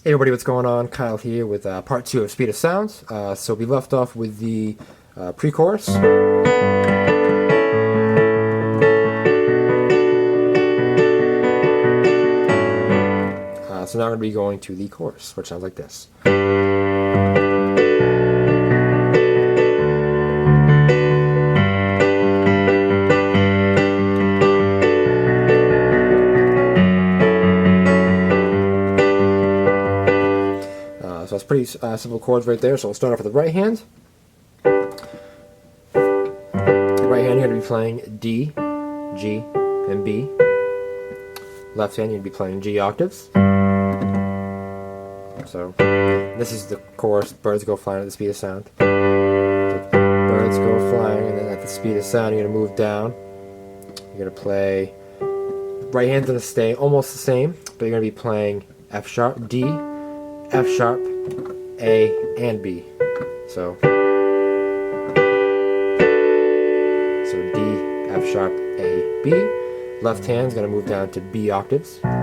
Hey everybody, what's going on? Kyle here with part 2 of Speed of Sounds. So we left off with the pre-chorus. So now I'm going to be going to the chorus, which sounds like this. So it's pretty simple chords right there. So we'll start off with the right hand. Right hand, you're going to be playing D, G, and B. Left hand, you're going to be playing G octaves. So this is the chorus. Birds go flying at the speed of sound. The birds go flying, and then at the speed of sound, you're going to move down. You're going to play. Right hand's going to stay almost the same, but you're going to be playing F sharp, D, F sharp, A, and B. So D, F sharp, A, B. Left hand's going to move down to B octaves. At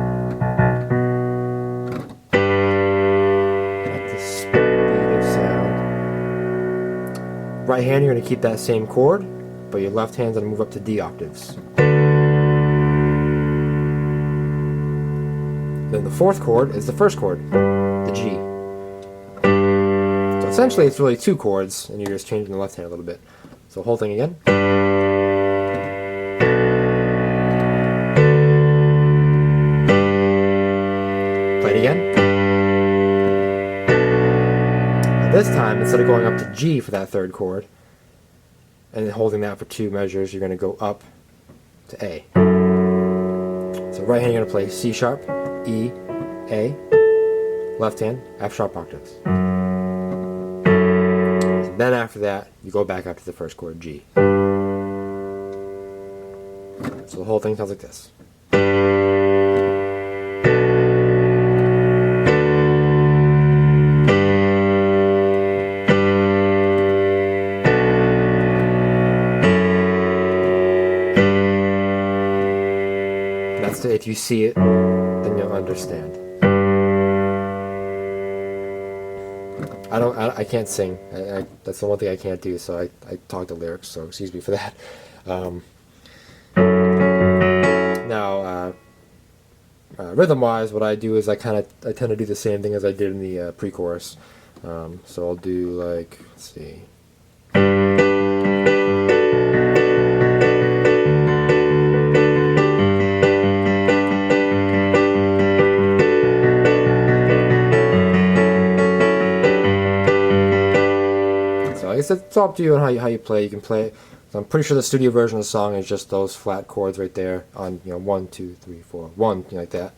the speed of sound. Right hand, you're going to keep that same chord, but your left hand's going to move up to D octaves. Then the fourth chord is the first chord, the G. So essentially it's really two chords, and you're just changing the left hand a little bit. So whole thing again. Play it again. Now this time, instead of going up to G for that third chord, and holding that for two measures, you're going to go up to A. So right hand, you're going to play C sharp, E, A. Left hand, F sharp octaves. And then after that, you go back up to the first chord, G. So the whole thing sounds like this. If you see it, then you'll understand. I can't sing. That's the one thing I can't do, so I talk the lyrics, so excuse me for that. Now, rhythm-wise, what I do is I tend to do the same thing as I did in the pre-chorus. So I'll do like, let's see. It's up to you on how you play. You can play it. So I'm pretty sure the studio version of the song is just those flat chords right there on 1, 2, 3, 4, 1, like that.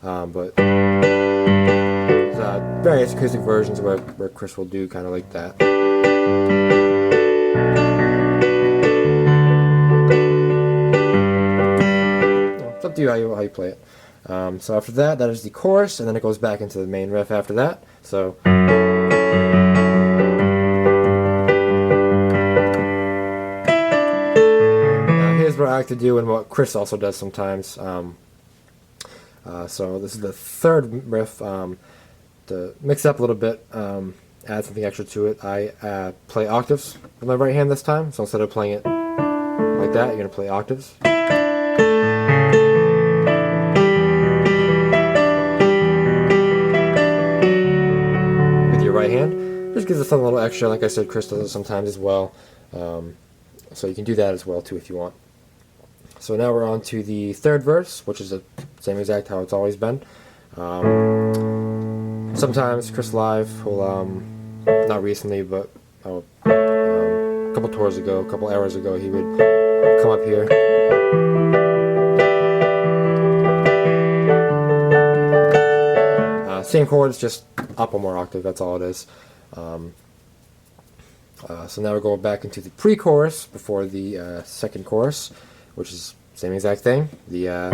But there's various acoustic versions where Chris will do kind of like that. It's up to you how you play it. So after that is the chorus, and then it goes back into the main riff after that. So. What I like to do and what Chris also does sometimes. So this is the third riff. To mix it up a little bit, add something extra to it, I play octaves with my right hand this time. So instead of playing it like that, you're going to play octaves. With your right hand. Just gives us something a little extra. Like I said, Chris does it sometimes as well. So you can do that as well too if you want. So now we're on to the third verse, which is the same exact how it's always been. Sometimes Chris Live will, not recently, but a couple tours ago, a couple hours ago, he would come up here. Same chords, just up one more octave, that's all it is. So now we're going back into the pre-chorus before the second chorus, which is same exact thing. That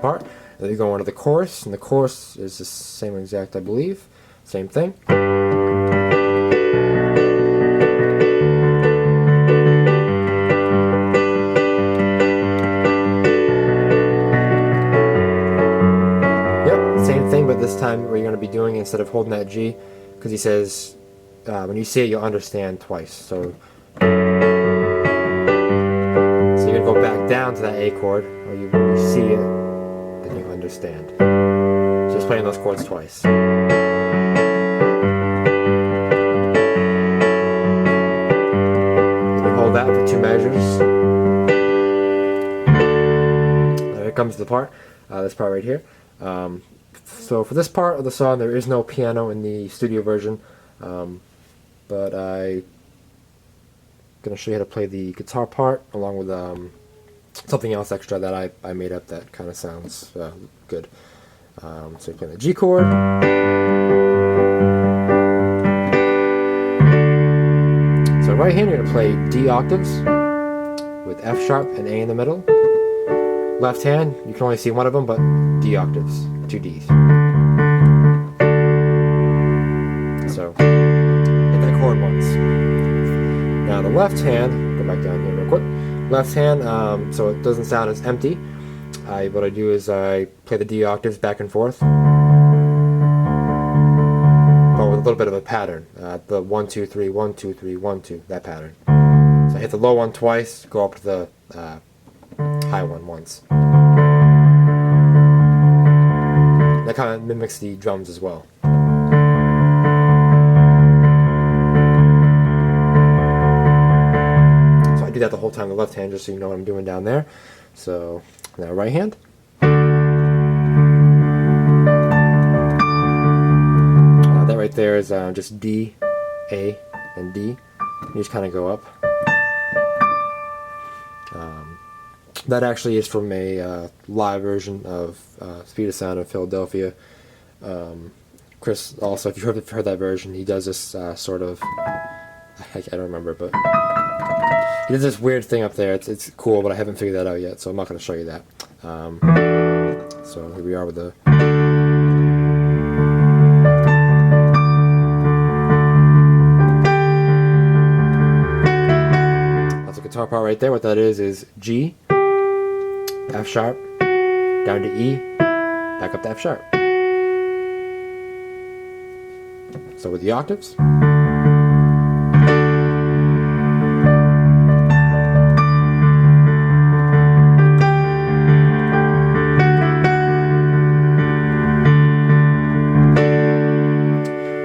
part. Then you go on to the chorus, and the chorus is the same exact, I believe. Same thing. but this time what you're going to be doing instead of holding that G, because he says when you see it you'll understand twice. So you're going to go back down to that A chord, or when you see it, then you understand. Just playing those chords twice. Hold that for 2 measures. Here comes the part, this part right here. So for this part of the song, there is no piano in the studio version, but I'm going to show you how to play the guitar part along with something else extra that I made up that kind of sounds good. So you're playing the G chord. Right hand, you're going to play D octaves with F sharp and A in the middle. Left hand, you can only see one of them, but D octaves, 2 Ds. So, hit that chord once. Now the left hand, go back down here real quick. Left hand, so it doesn't sound as empty. What I do is I play the D octaves back and forth, but with a little bit of a pattern. The 1 2 3 1 2 3 1 2, that pattern. So I hit the low one twice, go up to the high one once. That kind of mimics the drums as well. So I do that the whole time, the left hand, just so you know what I'm doing down there. So now right hand. That right there is just D, A, and D. You just kind of go up. That actually is from a live version of Speed of Sound in Philadelphia. Chris, also, if you've heard that version, he does this sort of, I don't remember, but he does this weird thing up there. It's cool, but I haven't figured that out yet, so I'm not going to show you that. So here we are with the... Guitar part right there. What that is G, F sharp, down to E, back up to F sharp. So with the octaves.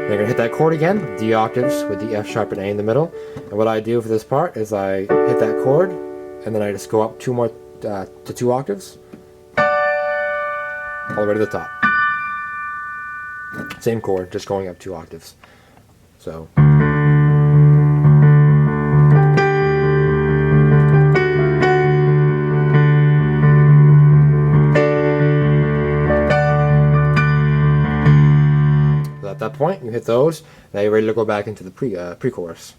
You're going to hit that chord again, D octaves with the F sharp and A in the middle. And what I do for this part is I hit that chord, and then I just go up 2 more to 2 octaves, all the way to the top. Same chord, just going up 2 octaves. So. At that point, you hit those. Now you're ready to go back into the pre-chorus.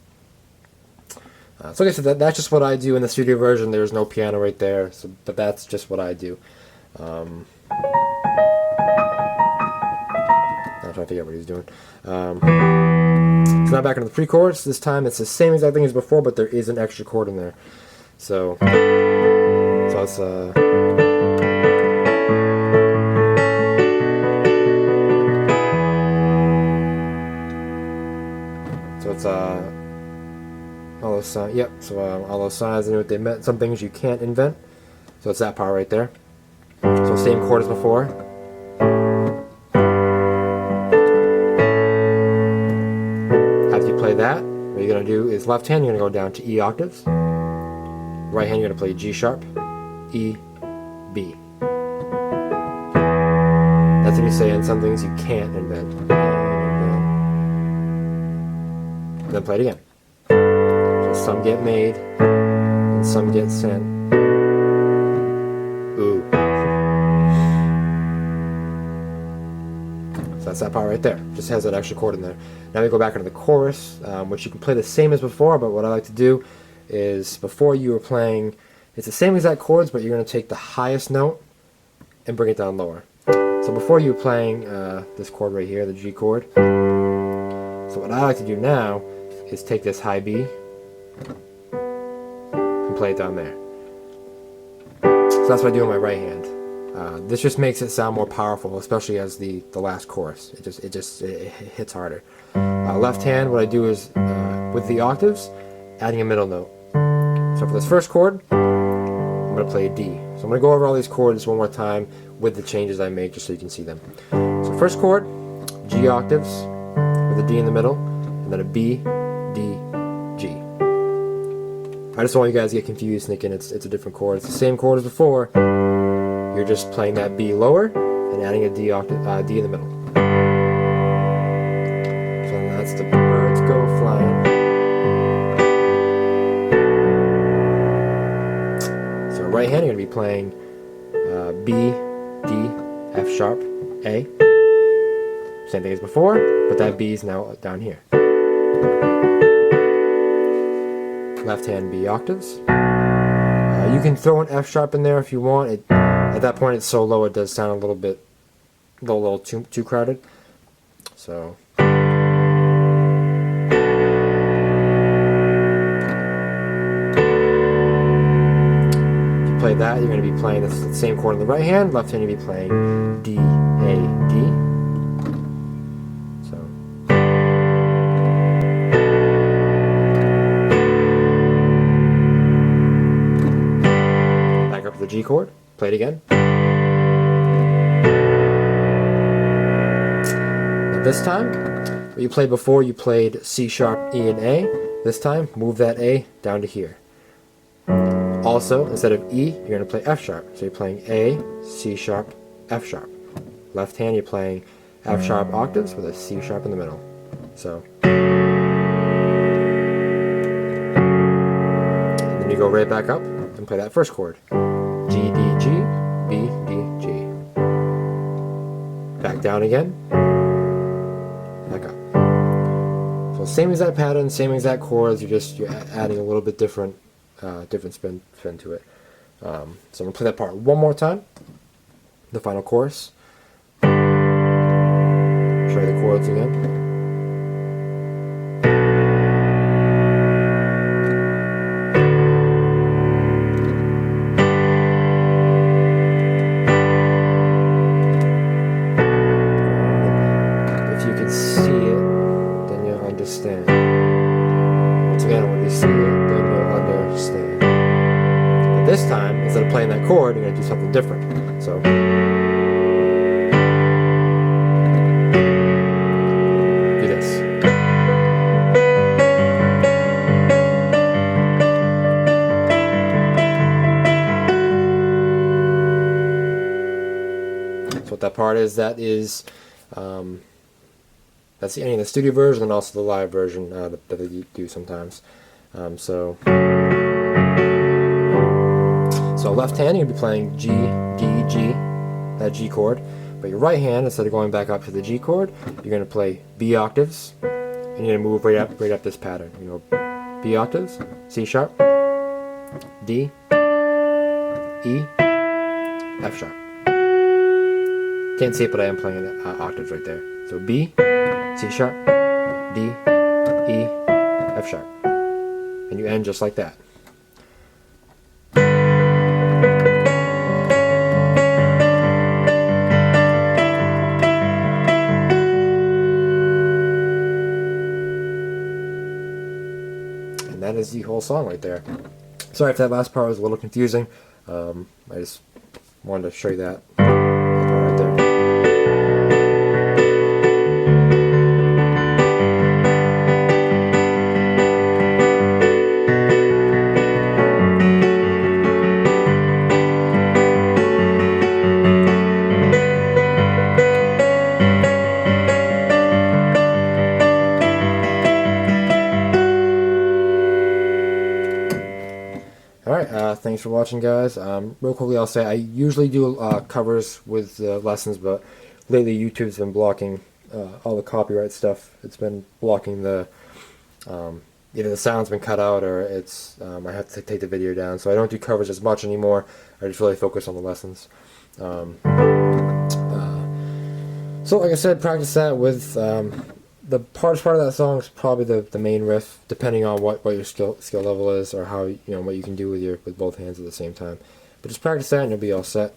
So like I said, that's just what I do in the studio version. There's no piano right there, so, but that's just what I do. I'm trying to figure out what he's doing. So now back into the pre-chorus. This time it's the same exact thing as before, but there is an extra chord in there. So it's all those signs. Yep. So all those signs and what they meant. Some things you can't invent. So it's that part right there. So same chord as before. After you play that, what you're gonna do is left hand you're gonna go down to E octaves. Right hand you're gonna play G sharp, E, B. That's what you say. And some things you can't invent. And then play it again. So some get made, and some get sent. Ooh. So that's that part right there. Just has that extra chord in there. Now we go back into the chorus, which you can play the same as before, but what I like to do is before you were playing, it's the same exact chords, but you're going to take the highest note and bring it down lower. So before you were playing this chord right here, the G chord. So what I like to do now is take this high B and play it down there. So that's what I do on my right hand. This just makes it sound more powerful, especially as the last chorus. It hits harder. Left hand, what I do is with the octaves, adding a middle note. So for this first chord, I'm going to play a D. So I'm going to go over all these chords one more time with the changes I make, just so you can see them. So first chord, G octaves with a D in the middle, and then a B, D, G. I just don't want you guys to get confused thinking it's a different chord. It's the same chord as before. You're just playing that B lower and adding a D octave, D in the middle. So that's the Birds Go Flying. So right hand, you're going to be playing B, D, F sharp, A. Same thing as before, but that B is now down here. Left hand B octaves. You can throw an F sharp in there if you want. At that point, it's so low it does sound a little too crowded. So if you play that, you're going to be playing the same chord on the right hand. Left hand, you'll be playing D, A, D. The G chord, play it again. Now this time, what you played before, you played C sharp, E, and A. This time, move that A down to here. Also, instead of E, you're going to play F sharp. So you're playing A, C sharp, F sharp. Left hand, you're playing F sharp octaves with a C sharp in the middle. So, and then you go right back up and play that first chord. G, D, G, B, D, G. Back down again. Back up. So same exact pattern, same exact chords. You're adding a little bit different spin to it. So I'm gonna play that part one more time. The final chorus. Show you the chords again. Once again, when you see it, then you'll understand. But this time, instead of playing that chord, you're going to do something different. So, do this. So what that part is, that's the ending of the studio version and also the live version that they do sometimes. So left hand, you're going to be playing G, D, G, that G chord. But your right hand, instead of going back up to the G chord, you're going to play B octaves. And you're going to move right up this pattern. You go B octaves, C sharp, D, E, F sharp. Can't see it, but I am playing octaves right there. So B, C sharp, D, E, F sharp. And you end just like that. And that is the whole song right there. Sorry if that last part was a little confusing. I just wanted to show you that part right there. Alright, thanks for watching, guys. Real quickly, I'll say I usually do covers with lessons, but lately YouTube's been blocking all the copyright stuff. It's been blocking the either the sound's been cut out or it's I have to take the video down. So I don't do covers as much anymore. I just really focus on the lessons. So like I said, practice that with the hardest part of that song is probably the main riff, depending on what your skill level is or how what you can do with both hands at the same time. But just practice that and you'll be all set.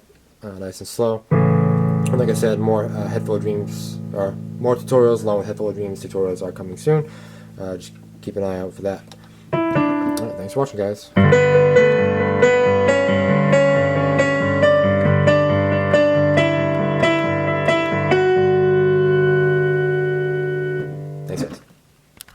nice and slow. And like I said, more Headful of Dreams, or more tutorials along with Headful of Dreams tutorials are coming soon. Just keep an eye out for that. Alright, thanks for watching, guys.